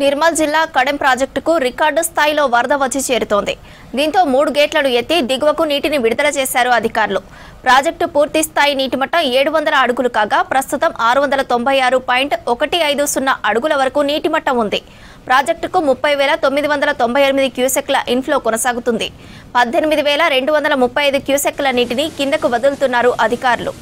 నిర్మల్ జిల్లా కడెం ప్రాజెక్టుకు రికార్డు స్థాయిలో వరద వచ్చి చేరుతోంది. దీంతో 3 గేట్లను ఎత్తి దిగువకు నీటిని విడుదల చేశారు అధికారులు. ప్రాజెక్టు పూర్తి స్థాయి నీటిమట్టం 700 అడుగులు కాగా ప్రస్తుతం 696.150 అడుగుల వరకు నీటిమట్టం ఉంది. ప్రాజెక్టుకు 30,998 క్యూసెక్ల ఇన్ఫ్లో కొనసాగుతుంది. 18,235 క్యూసెక్ల నీటిని కిందకు వదులుతున్నారు అధికారులు.